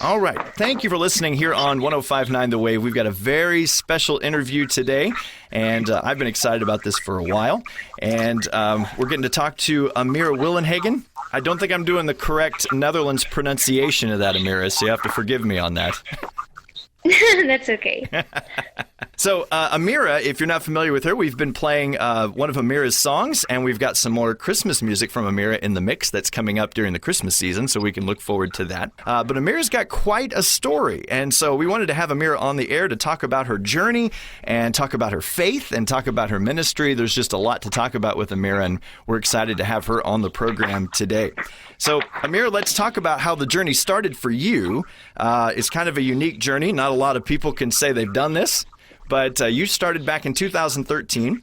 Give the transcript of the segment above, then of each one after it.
All right. Thank you for listening here on 105.9 The Wave. We've got a very special interview today, and I've been excited about this for a while. And we're getting to talk to Amira Willighagen. I don't think I'm doing the correct Netherlands pronunciation of that, Amira, so you have to forgive me on that. That's okay. So, Amira, if you're not familiar with her, we've been playing one of Amira's songs, and we've got some more Christmas music from Amira in the mix that's coming up during the Christmas season, so we can look forward to that. But Amira's got quite a story, and so we wanted to have Amira on the air to talk about her journey and talk about her faith and talk about her ministry. There's just a lot to talk about with Amira, and we're excited to have her on the program today. So, Amira, let's talk about how the journey started for you. It's kind of a unique journey. Not a lot of people can say they've done this. But you started back in 2013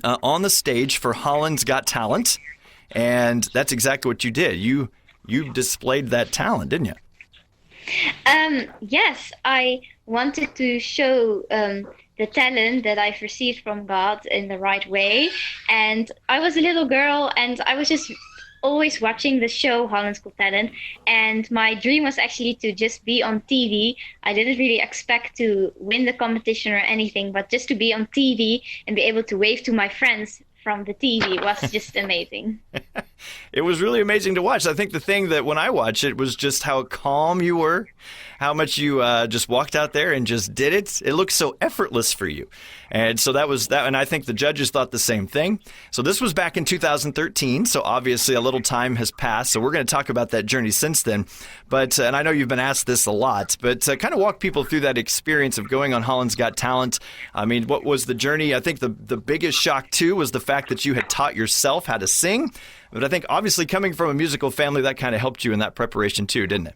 on the stage for Holland's Got Talent, and that's exactly what you did. You displayed that talent, didn't you? Yes, I wanted to show the talent that I've received from God in the right way. And I was a little girl, and I was just always watching the show Holland's Got Talent, and my dream was actually to just be on TV. I didn't really expect to win the competition or anything, but just to be on TV and be able to wave to my friends from the TV was just amazing. It was really amazing to watch. I think the thing that when I watched it was just how calm you were, how much you just walked out there and just did it. It looked so effortless for you. And so that was that. And I think the judges thought the same thing. So this was back in 2013. So obviously a little time has passed. So we're going to talk about that journey since then. But, and I know you've been asked this a lot, but kind of walk people through that experience of going on Holland's Got Talent. I mean, what was the journey? I think the biggest shock too was the fact that you had taught yourself how to sing. But I think obviously coming from a musical family, that kind of helped you in that preparation too, didn't it?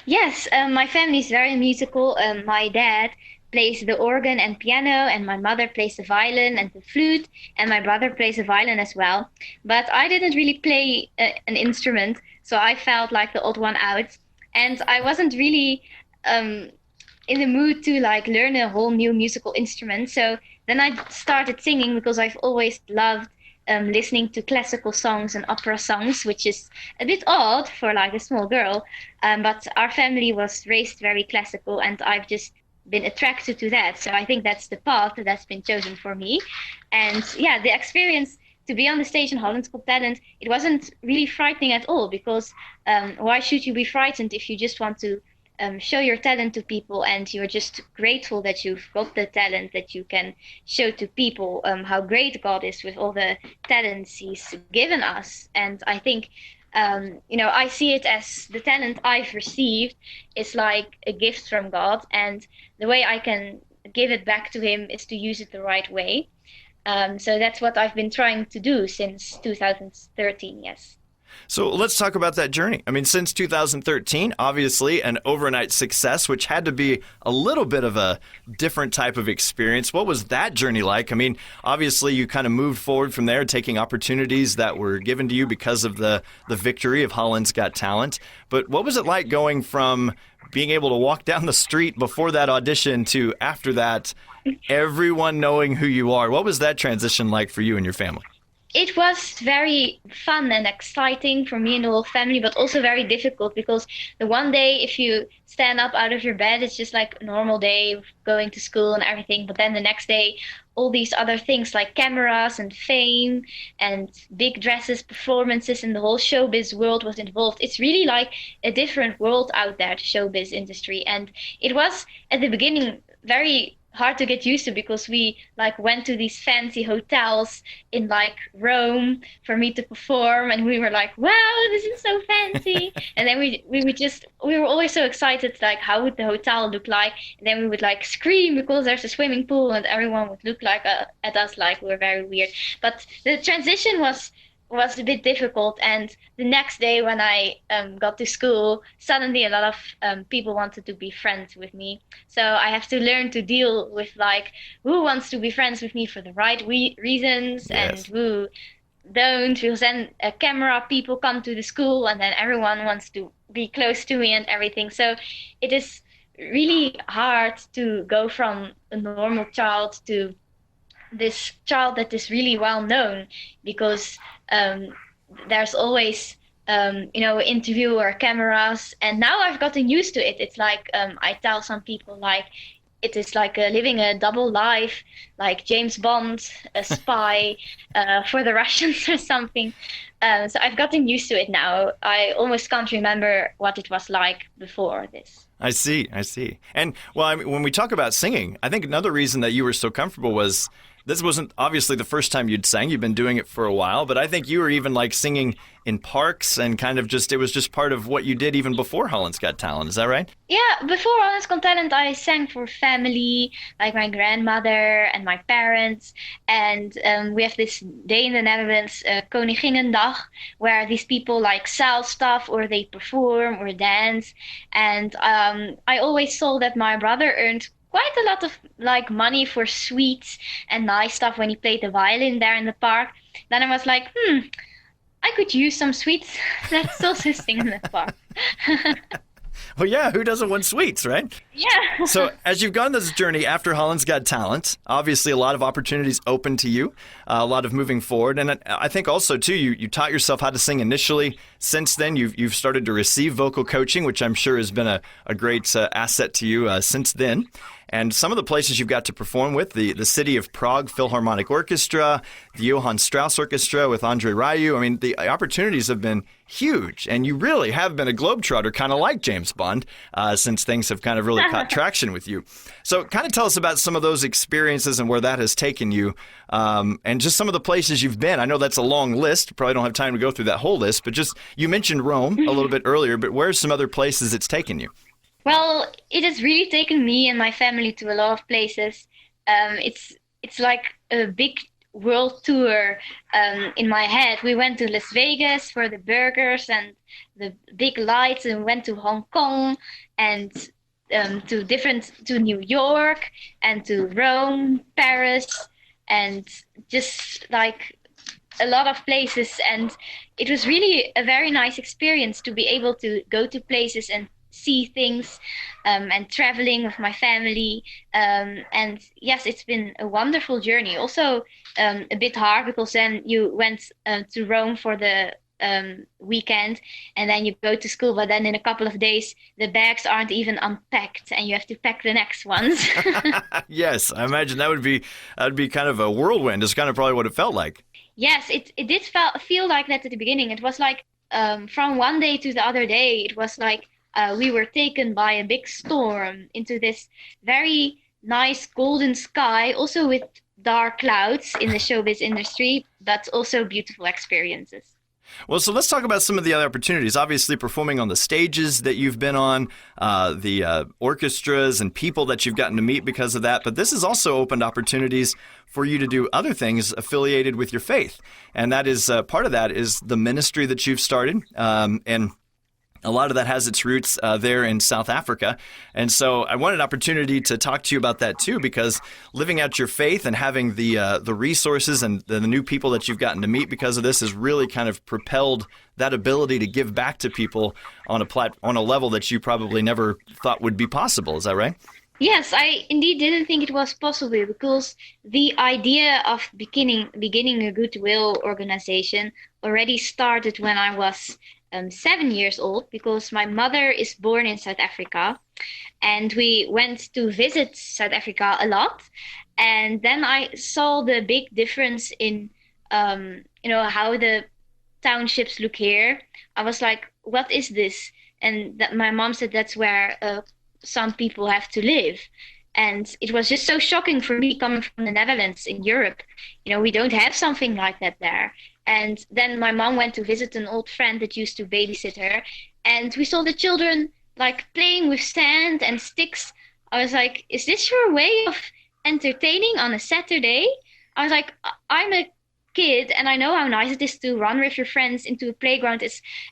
Yes, my family is very musical. My dad plays the organ and piano, and my mother plays the violin and the flute, and my brother plays the violin as well. But I didn't really play an instrument, so I felt like the odd one out. And I wasn't really in the mood to like learn a whole new musical instrument. So then I started singing because I've always loved listening to classical songs and opera songs, which is a bit odd for like a small girl. But our family was raised very classical, and I've just been attracted to that. So I think that's the path that's been chosen for me. And yeah, the experience to be on the stage in Holland's Got Talent, it wasn't really frightening at all, because why should you be frightened if you just want to show your talent to people, and you're just grateful that you've got the talent that you can show to people how great God is with all the talents he's given us. And I think I see it as the talent I've received is like a gift from God, and the way I can give it back to him is to use it the right way. So that's what I've been trying to do since 2013, yes. So let's talk about that journey. I mean, since 2013, obviously an overnight success, which had to be a little bit of a different type of experience. What was that journey like? I mean, obviously you kind of moved forward from there, taking opportunities that were given to you because of the victory of Holland's Got Talent. But what was it like going from being able to walk down the street before that audition to after that, everyone knowing who you are? What was that transition like for you and your family? It was very fun and exciting for me and the whole family, but also very difficult, because the one day if you stand up out of your bed, it's just like a normal day of going to school and everything. But then the next day, all these other things like cameras and fame and big dresses, performances, and the whole showbiz world was involved. It's really like a different world out there, the showbiz industry. And it was at the beginning very hard to get used to, because we like went to these fancy hotels in like Rome for me to perform, and we were like, wow, this is so fancy. And then we were always so excited, like how would the hotel look like, and then we would like scream because there's a swimming pool, and everyone would look like at us like we were very weird. But the transition was a bit difficult, and the next day when I got to school, suddenly a lot of people wanted to be friends with me. So I have to learn to deal with like who wants to be friends with me for the right reasons, yes, and who don't, because then camera people come to the school, and then everyone wants to be close to me and everything. So it is really hard to go from a normal child to this child that is really well known, because there's always interviewer cameras. And now I've gotten used to it. It's like I tell some people like it is like living a double life, like James Bond, a spy for the Russians or something. So I've gotten used to it now. I almost can't remember what it was like before this. I see. I see. And well, I mean, when we talk about singing, I think another reason that you were so comfortable was this wasn't obviously the first time you'd sang. You've been doing it for a while, but I think you were even like singing in parks and kind of just, it was just part of what you did even before Holland's Got Talent. Is that right? Yeah, before Holland's Got Talent, I sang for family, like my grandmother and my parents. And we have this day in the Netherlands, Koninginnedag, where these people like sell stuff or they perform or dance. And I always saw that my brother earned quite a lot of like money for sweets and nice stuff when he played the violin there in the park. Then I was like, I could use some sweets. Let's also sing in the park. Well, yeah, who doesn't want sweets, right? Yeah. So as you've gone this journey after Holland's Got Talent, obviously a lot of opportunities open to you, a lot of moving forward. And I think also, too, you taught yourself how to sing initially. Since then, you've started to receive vocal coaching, which I'm sure has been a great asset to you since then. And some of the places you've got to perform with, the City of Prague Philharmonic Orchestra, the Johann Strauss Orchestra with Andre Ryu. I mean, the opportunities have been huge. And you really have been a globetrotter, kind of like James Bond, since things have kind of really caught traction with you. So kind of tell us about some of those experiences and where that has taken you, and just some of the places you've been. I know that's a long list. Probably don't have time to go through that whole list, but just, you mentioned Rome a little bit earlier, but where's some other places it's taken you? Well, it has really taken me and my family to a lot of places. It's like a big world tour in my head. We went to Las Vegas for the burgers and the big lights, and went to Hong Kong and to New York and to Rome, Paris, and just like a lot of places. And it was really a very nice experience to be able to go to places and see things, and traveling with my family. And yes, it's been a wonderful journey. Also, a bit hard because then you went to Rome for the weekend, and then you go to school, but then in a couple of days the bags aren't even unpacked and you have to pack the next ones. Yes, I imagine that'd be kind of a whirlwind. Is kind of probably what it felt like. Yes, it did feel like that at the beginning. It was like from one day to the other day, it was like we were taken by a big storm into this very nice golden sky, also with dark clouds in the showbiz industry, but also beautiful experiences. Well, so let's talk about some of the other opportunities. Obviously, performing on the stages that you've been on, the orchestras and people that you've gotten to meet because of that. But this has also opened opportunities for you to do other things affiliated with your faith. And that is part of that is the ministry that you've started. And a lot of that has its roots there in South Africa. And so I wanted an opportunity to talk to you about that too, because living out your faith and having the resources and the new people that you've gotten to meet because of this has really kind of propelled that ability to give back to people on a level that you probably never thought would be possible. Is that right? Yes, I indeed didn't think it was possible, because the idea of beginning a goodwill organization already started when I was 7 years old, because my mother is born in South Africa and we went to visit South Africa a lot. And then I saw the big difference in, how the townships look here. I was like, what is this? And that my mom said that's where some people have to live. And it was just so shocking for me coming from the Netherlands in Europe. We don't have something like that there. And then my mom went to visit an old friend that used to babysit her. And we saw the children like playing with sand and sticks. I was like, is this your way of entertaining on a Saturday? I was like, I'm a kid and I know how nice it is to run with your friends into a playground,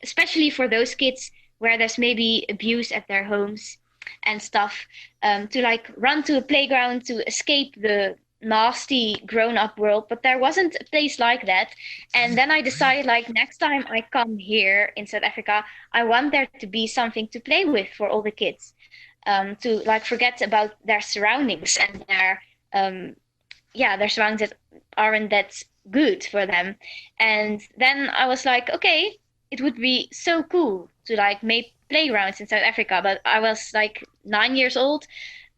especially for those kids where there's maybe abuse at their homes and stuff, to like run to a playground to escape the nasty grown-up world. But there wasn't a place like that. And then I decided, like, next time I come here in South Africa, I want there to be something to play with for all the kids, to like forget about their surroundings and their surroundings that aren't that good for them. And then I was like, okay, it would be so cool to like make playgrounds in South Africa. But I was like 9 years old,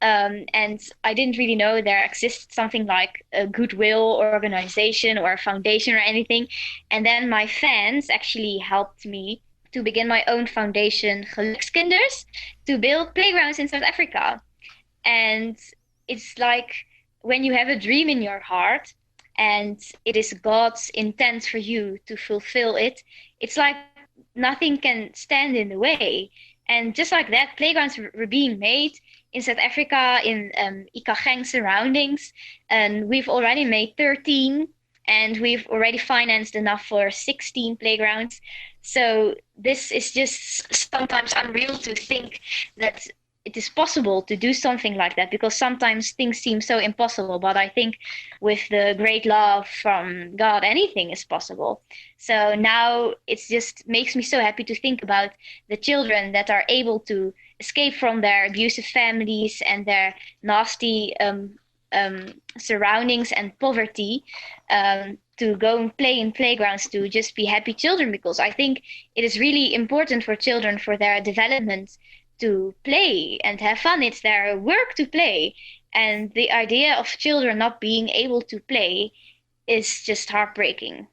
and I didn't really know there exists something like a goodwill organization or a foundation or anything. And then my fans actually helped me to begin my own foundation, Gelukskinders, to build playgrounds in South Africa. And it's like when you have a dream in your heart and it is God's intent for you to fulfill it, it's like nothing can stand in the way. And just like that, playgrounds were being made in South Africa, in Ikageng surroundings. And we've already made 13, and we've already financed enough for 16 playgrounds. So this is just sometimes unreal to think that it is possible to do something like that, because sometimes things seem so impossible. But I think with the great love from God, anything is possible. So now it just makes me so happy to think about the children that are able to escape from their abusive families and their nasty surroundings and poverty, to go and play in playgrounds, to just be happy children, because I think it is really important for children, for their development, to play and have fun. It's their work to play. And the idea of children not being able to play is just heartbreaking.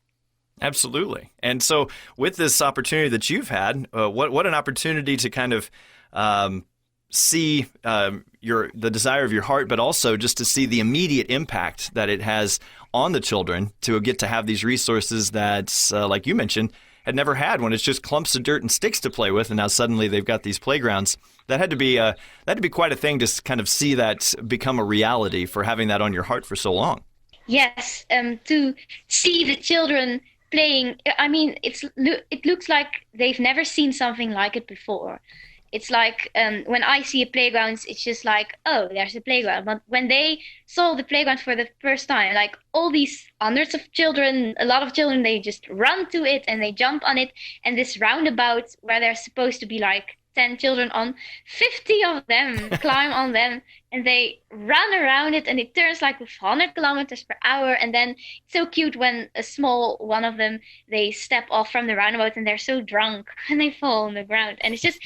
Absolutely. And so with this opportunity that you've had, what an opportunity to kind of see the desire of your heart, but also just to see the immediate impact that it has on the children, to get to have these resources that, like you mentioned, had never had, when it's just clumps of dirt and sticks to play with, and now suddenly they've got these playgrounds. That had to be quite a thing to kind of see that become a reality, for having that on your heart for so long. Yes, to see the children playing. I mean, it looks like they've never seen something like it before. It's like when I see a playground, it's just like, oh, there's a playground. But when they saw the playground for the first time, like all these hundreds of children, a lot of children, they just run to it and they jump on it. And this roundabout where there's supposed to be like 10 children on, 50 of them climb on them and they run around it, and it turns like with 100 kilometers per hour. And then it's so cute when a small one of them, they step off from the roundabout and they're so drunk and they fall on the ground. And it's just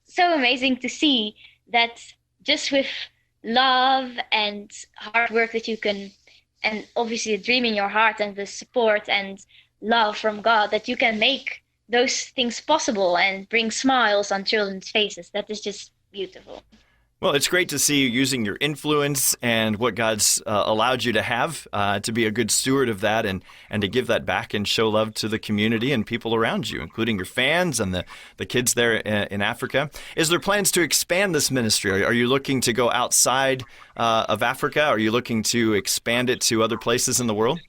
so amazing to see that just with love and hard work that you can, and obviously a dream in your heart and the support and love from God, that you can make those things possible and bring smiles on children's faces. That is just beautiful. Well, it's great to see you using your influence and what God's allowed you to have, to be a good steward of that, and to give that back and show love to the community and people around you, including your fans and the kids there in Africa. Is there plans to expand this ministry? Are you looking to go outside of Africa? Are you looking to expand it to other places in the world?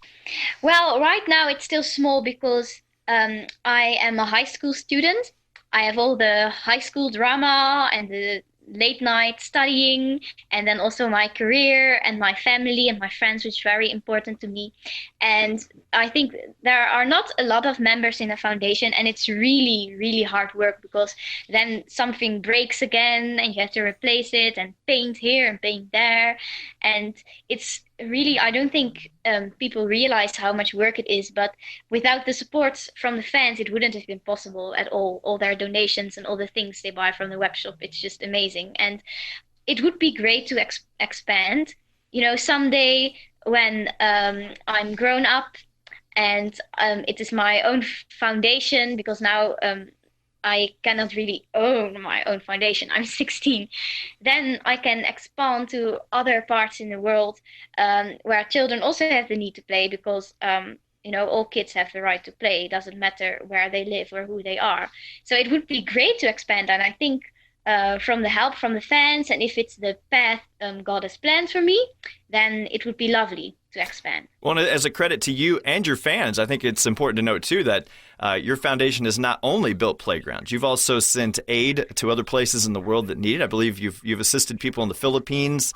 Well, right now it's still small because I am a high school student. I have all the high school drama and the late night studying, and then also my career and my family and my friends, which is very important to me. And I think there are not a lot of members in the foundation, and it's really, really hard work, because then something breaks again and you have to replace it and paint here and paint there. And it's really, I don't think people realize how much work it is, but without the support from the fans, it wouldn't have been possible at all their donations and all the things they buy from the web shop. It's just amazing. And it would be great to expand, someday when I'm grown up and it is my own foundation, because now I cannot really own my own foundation. I'm 16. Then I can expand to other parts in the world where children also have the need to play, because all kids have the right to play. It doesn't matter where they live or who they are. So it would be great to expand, and I think from the help from the fans, and if it's the path God has planned for me, then it would be lovely to expand. Well, as a credit to you and your fans, I think it's important to note, too, that your foundation has not only built playgrounds. You've also sent aid to other places in the world that need it. I believe you've assisted people in the Philippines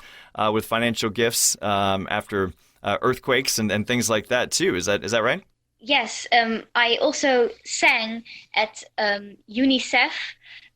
with financial gifts after earthquakes and things like that, too. Is that right? Yes. I also sang at UNICEF.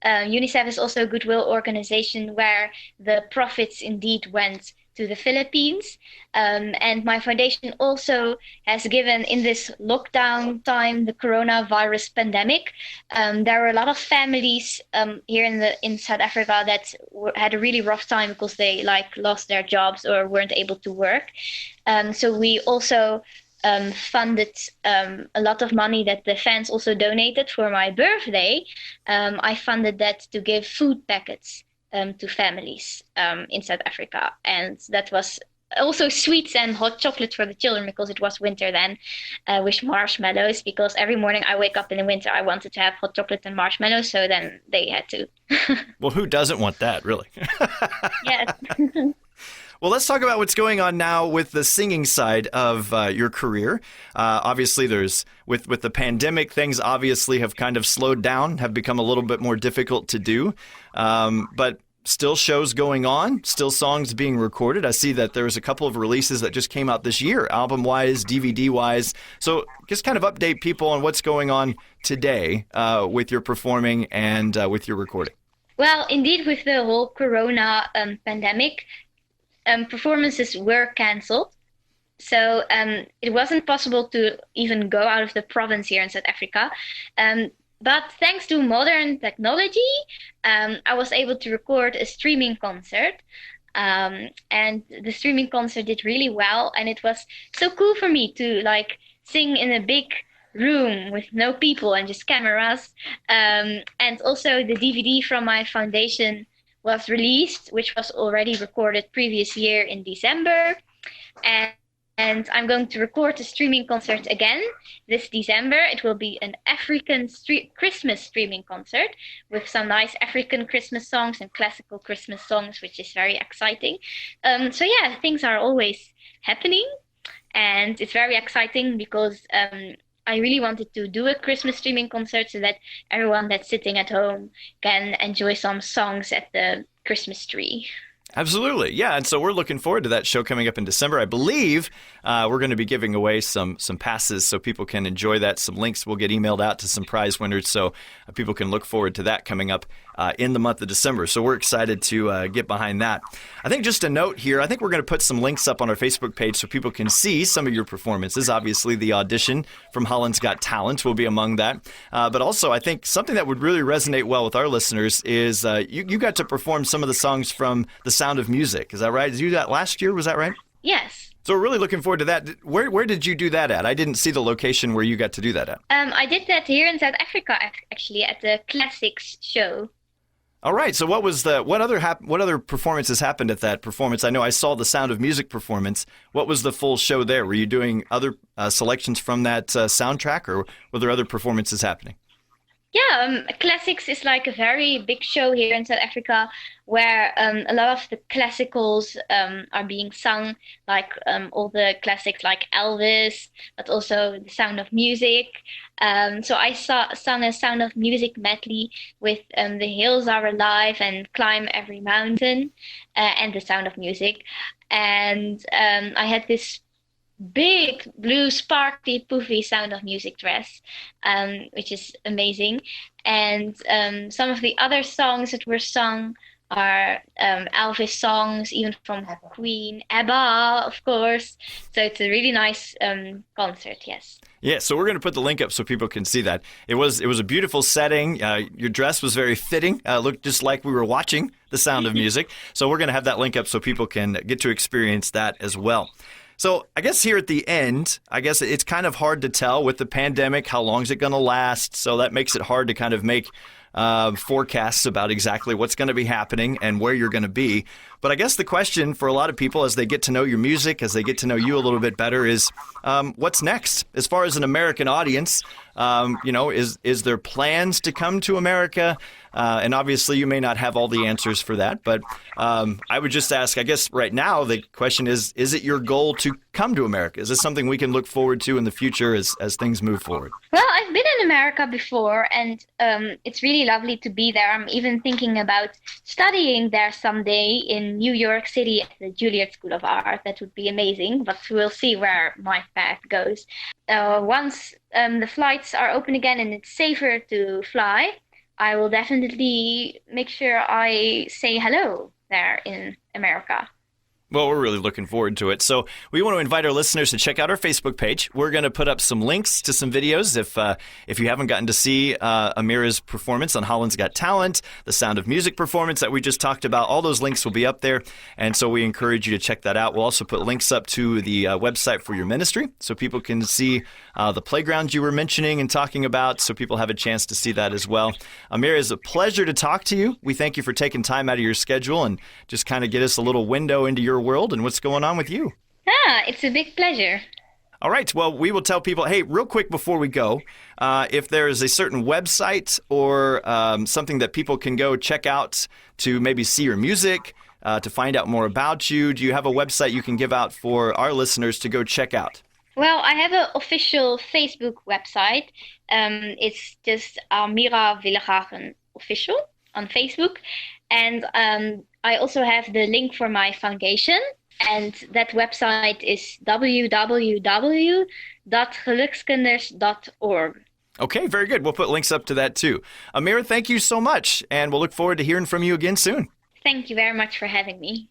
UNICEF is also a goodwill organization where the profits indeed went to the Philippines. And my foundation also has given, in this lockdown time, the coronavirus pandemic, there were a lot of families here in South Africa that had a really rough time because they like lost their jobs or weren't able to work. So we also funded a lot of money that the fans also donated for my birthday. I funded that to give food packets to families in South Africa. And that was also sweets and hot chocolate for the children because it was winter then, with marshmallows. Because every morning I wake up in the winter, I wanted to have hot chocolate and marshmallows. So then they had to. Well, who doesn't want that, really? Yes. Well, let's talk about what's going on now with the singing side of your career. Obviously, there's with the pandemic, things obviously have kind of slowed down, have become a little bit more difficult to do. But still shows going on, still songs being recorded. I see that there's a couple of releases that just came out this year, album-wise, DVD-wise. So just kind of update people on what's going on today with your performing and with your recording. Well, indeed, with the whole corona pandemic, performances were cancelled. So it wasn't possible to even go out of the province here in South Africa. But thanks to modern technology, I was able to record a streaming concert. And the streaming concert did really well. And it was so cool for me to like sing in a big room with no people and just cameras. And also the DVD from my foundation was released, which was already recorded previous year in December. And I'm going to record a streaming concert again this December. It will be an African Christmas streaming concert with some nice African Christmas songs and classical Christmas songs, which is very exciting. So yeah, things are always happening. And it's very exciting because I really wanted to do a Christmas streaming concert so that everyone that's sitting at home can enjoy some songs at the Christmas tree. Absolutely. Yeah. And so we're looking forward to that show coming up in December. I believe we're going to be giving away some passes so people can enjoy that. Some links will get emailed out to some prize winners. So people can look forward to that coming up in the month of December. So we're excited to get behind that. I think just a note here, I think we're going to put some links up on our Facebook page so people can see some of your performances. Obviously, the audition from Holland's Got Talent will be among that. But also, I think something that would really resonate well with our listeners is you got to perform some of the songs from The Sound of Music. Is that right? Did you do that last year? Was that right? Yes. So we're really looking forward to that. Where did you do that at? I didn't see the location where you got to do that at. I did that here in South Africa, actually, at the Classics show. All right. So what other performances happened at that performance? I know I saw the Sound of Music performance. What was the full show there? Were you doing other selections from that soundtrack, or were there other performances happening? Yeah, Classics is like a very big show here in South Africa where a lot of the classicals are being sung, like all the classics like Elvis, but also The Sound of Music. So I sung a Sound of Music medley with The Hills Are Alive and Climb Every Mountain and The Sound of Music. And I had this big blue sparkly poofy Sound of Music dress, which is amazing. And some of the other songs that were sung are Elvis songs, even from Queen, ABBA, of course. So it's a really nice concert, yes. Yeah, so we're going to put the link up so people can see that. It was a beautiful setting. Your dress was very fitting. Looked just like we were watching The Sound of Music. So we're going to have that link up so people can get to experience that as well. So I guess here at the end, I guess it's kind of hard to tell with the pandemic, how long is it going to last? So that makes it hard to kind of make forecasts about exactly what's going to be happening and where you're going to be. But I guess the question for a lot of people as they get to know your music, as they get to know you a little bit better is what's next? As far as an American audience, is there plans to come to America? And obviously you may not have all the answers for that, but I would just ask, I guess right now the question is it your goal to come to America? Is this something we can look forward to in the future as things move forward? Well, I've been in America before, and it's really lovely to be there. I'm even thinking about studying there someday in New York City at the Juilliard School of Art. That would be amazing, but we'll see where my path goes. Once the flights are open again and it's safer to fly, I will definitely make sure I say hello there in America. Well, we're really looking forward to it. So we want to invite our listeners to check out our Facebook page. We're going to put up some links to some videos if you haven't gotten to see Amira's performance on Holland's Got Talent, the Sound of Music performance that we just talked about. All those links will be up there, and so we encourage you to check that out. We'll also put links up to the website for your ministry so people can see the playgrounds you were mentioning and talking about, so people have a chance to see that as well. Amira, it's a pleasure to talk to you. We thank you for taking time out of your schedule and just kind of get us a little window into your world and what's going on with you. It's a big pleasure. All right. Well, we will tell people, hey, real quick before we go, if there is a certain website or something that people can go check out to maybe see your music, to find out more about you, do you have a website you can give out for our listeners to go check out? Well, I have an official Facebook website. It's just Amira Willighagen official on Facebook. And I also have the link for my foundation. And that website is www.gelukskinders.org. Okay, very good. We'll put links up to that too. Amira, thank you so much. And we'll look forward to hearing from you again soon. Thank you very much for having me.